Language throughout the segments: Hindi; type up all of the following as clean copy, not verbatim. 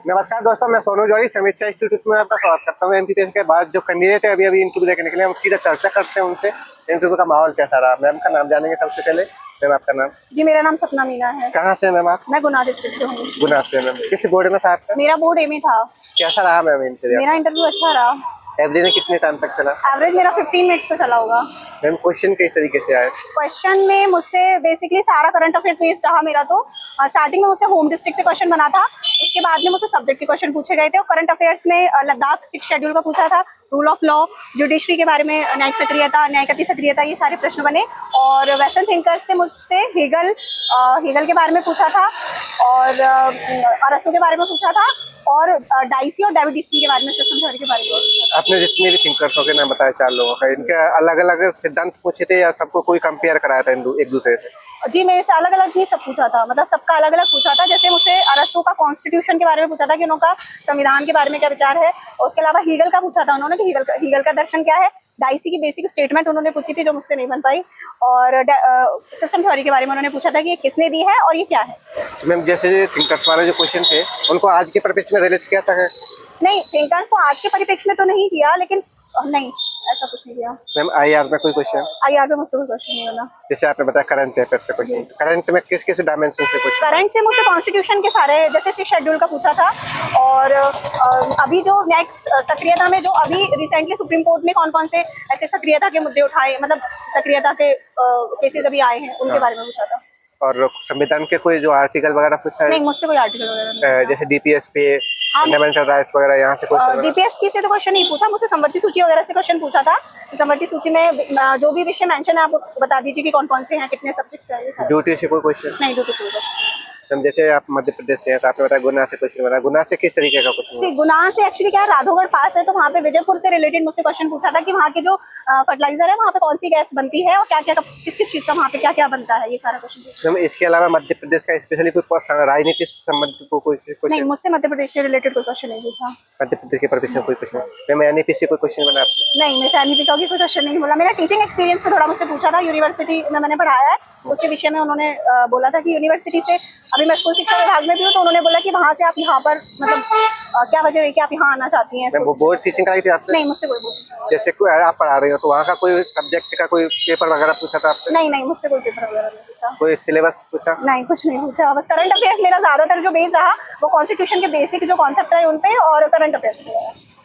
नमस्कार दोस्तों, मैं सोनू जौहरी समीक्षा इंस्टीट्यूट में आपका स्वागत करता हूँ। एमपीटीएस के बाद जो कैंडिडेट है अभी इंटरव्यू देखने के लिए हम सीधा चर्चा करते हैं उनसे। इंटरव्यू का माहौल कैसा रहा, मैम का नाम जानेंगे सबसे पहले। मैम आपका नाम? जी, मेरा नाम सपना मीना है। कहाँ से मैम आप? मैं गुना डिस्ट्रिक्ट से हूँ। गुना से। मैम किस बोर्ड में था आपका? मेरा बोर्ड ए में था। कैसा रहा मैम इंटरव्यू? मेरा इंटरव्यू अच्छा रहा। एवरेज में कितने टाइम तक चला? एवरेज मेरा 15 मिनट से चला होगा। मैम क्वेश्चन किस तरीके से आए? क्वेश्चन में मुझसे बेसिकली सारा करंट अफेयर बेस्ड रहा मेरा। तो स्टार्टिंग में मुझसे होम डिस्ट्रिक्ट से क्वेश्चन बना था, उसके बाद में मुझसे सब्जेक्ट के क्वेश्चन पूछे गए थे। और करंट अफेयर्स में लद्दाख 6 शेड्यूल का पूछा था, रूल ऑफ लॉ, जुडिशरी के बारे में, न्यायिक सक्रियता, न्यायिक सक्रियता, ये सारे प्रश्न बने। और वेस्टर्न थिंकर्स से मुझसे हेगल के बारे में पूछा था, और अरस्तू के बारे में पूछा था, और डाइसी और डेविड ईस्टन के बारे में, सिस्टम थ्योरी के बारे में। आपने जितने भी थिंकर्स के नाम बताया 4 लोगों का, इनके अलग अलग सिद्धांत पूछे थे या सबको कोई कंपेयर कराया था एक दूसरे से? जी, मेरे से अलग अलग ही सब पूछा था, मतलब सबका अलग अलग पूछा था। जैसे मुझसे अरस्तू का कॉन्स्टिट्यूशन के बारे में पूछा था कि उनका संविधान के बारे में क्या विचार है। और उसके अलावा हीगल का पूछा था उन्होंने कि हीगल का दर्शन क्या है। डाइसी की बेसिक स्टेटमेंट उन्होंने पूछी थी जो मुझसे नहीं बन पाई। और सिस्टम थ्योरी के बारे में उन्होंने पूछा था कि ये किसने दी है और ये क्या है। तो मैम जैसे थिंकर्स वाले जो क्वेश्चन थे उनको आज के परिप्रेक्ष्य में रिलेट किया था? नहीं, थिंकर्स को आज के परिप्रेक्ष्य में तो नहीं किया, लेकिन नहीं, ऐसा कुछ नहीं किया। मैम आईआर में कोई क्वेश्चन? आईआर में मुझसे कोई क्वेश्चन नहीं बना। जैसे आपने बताया करंट अफेयर से क्वेश्चन, करंट में किस किस डायमेंशन से क्वेश्चन? करंट से मुझसे कॉन्स्टिट्यूशन के सारे, जैसे 6 शेड्यूल का पूछा था। और अभी जो न्यायिक सक्रियता में जो अभी रिसेंटली सुप्रीम कोर्ट ने कौन कौन से ऐसे सक्रियता के मुद्दे उठाए, मतलब सक्रियता के केसेस अभी आए हैं, उनके बारे में पूछा था। और संविधान के कोई जो आर्टिकल वगैरह पूछा है? नहीं, मुझसे कोई आर्टिकल वगैरह नहीं पूछा। जैसे डीपीएस पे, फंडामेंटल राइट्स वगैरह, यहाँ से क्वेश्चन? डीपीएस की से तो क्वेश्चन नहीं पूछा, मुझसे संवर्ती सूची वगैरह से क्वेश्चन पूछा था। संवर्ती सूची में जो भी विषय मेंशन है आप बता दीजिए कि कौन कौन से हैं, कितने सब्जेक्ट चाहिए। ड्यूटी से कोई क्वेश्चन? नहीं, ड्यूटी से कोई क्वेश्चन। जैसे आप मध्य प्रदेश से हैं तो आपने बताया गुना से क्वेश्चन बना, गुना से किस तरीके का क्वेश्चन? गुना से एक्चुअली क्या है, राघवगढ़ पास है, तो वहाँ पे विजयपुर से रिलेटेड मुझसे क्वेश्चन पूछा था कि वहाँ के जो फर्टिलाइजर है वहाँ पे कौन सी गैस बनती है और क्या क्या किस किस चीज का वहाँ पे क्या क्या बनता है, ये सारा क्वेश्चन। इसके अलावा मध्य प्रदेश का स्पेशली कोई राजनीति से संबंधित कोई क्वेश्चन? नहीं, मुझसे मध्य प्रदेश से रिलेटेड कोई क्वेश्चन नहीं पूछा। मध्य प्रदेश के परिप्रेक्ष्य में कोई क्वेश्चन? मैं एनईपी से कोई क्वेश्चन बना आपसे? नहीं, मैं एनईपी का भी कोई क्वेश्चन नहीं बोला। मेरा टीचिंग एक्सपीरियंस पे थोड़ा मुझसे पूछा था, यूनिवर्सिटी में मैंने पढ़ाया है, उसके विषय में उन्होंने बोला था कि यूनिवर्सिटी से, अभी मैं स्कूल शिक्षा विभाग में भी हूँ, तो उन्होंने बोला कि वहाँ से आप यहाँ पर, मतलब क्या वजह है कि आप यहाँ आना चाहती हैं। वो बोर्ड टीचिंग कराई थी आपसे? नहीं, मुझसे कोई बोर्ड। जैसे आप पढ़ा रहे हो तो वहाँ का कोई सब्जेक्ट का कोई पेपर वगैरह पूछा था आपसे? नहीं, मुझसे कोई पेपर वगैरह नहीं पूछा। कोई सिलेबस पूछा? नहीं, कुछ नहीं पूछा। बस करंट अफेयर्स मेरा ज्यादातर जो बेस रहा वो कॉन्स्टिट्यूशन के बेसिक जो कॉन्सेप्ट है उन पे, और करंट अफेयर्स पे।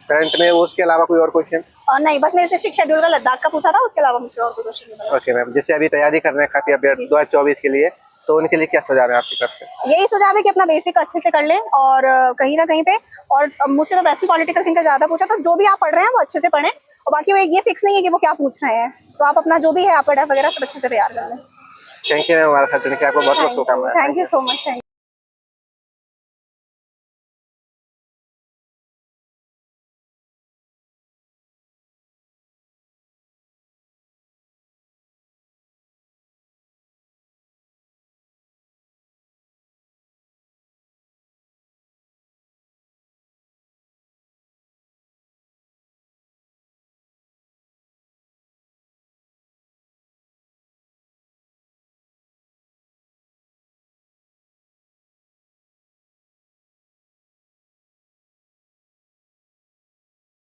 करंट में उसके अलावा कोई और क्वेश्चन? नहीं, बस मेरे से 6 शेड्यूल का लद्दाख का पूछा था, उसके अलावा मुझसे और कोई क्वेश्चन नहीं। ओके मैम, जैसे अभी तैयारी कर रहे हैं काफी अभ्यर्थी 2024 के लिए, तो उनके लिए क्या सुझाव है आपकी तरफ से? यही सुझाव है कि अपना बेसिक अच्छे से कर लें, और कहीं ना कहीं पे, और मुझसे तो वैसे पॉलिटिकल थिंकर ज्यादा पूछा, तो जो भी आप पढ़ रहे हैं वो अच्छे से पढ़ें। और बाकी वो ये फिक्स नहीं है कि वो क्या पूछ रहे हैं, तो आप अपना जो भी है आप वगैरह सब अच्छे से तैयार कर लें। थैंक यू मैम, हमारे साथ जुड़ने के लिए आपको बहुत बहुत शुभकामनाएं। Thank you so much. Thank you.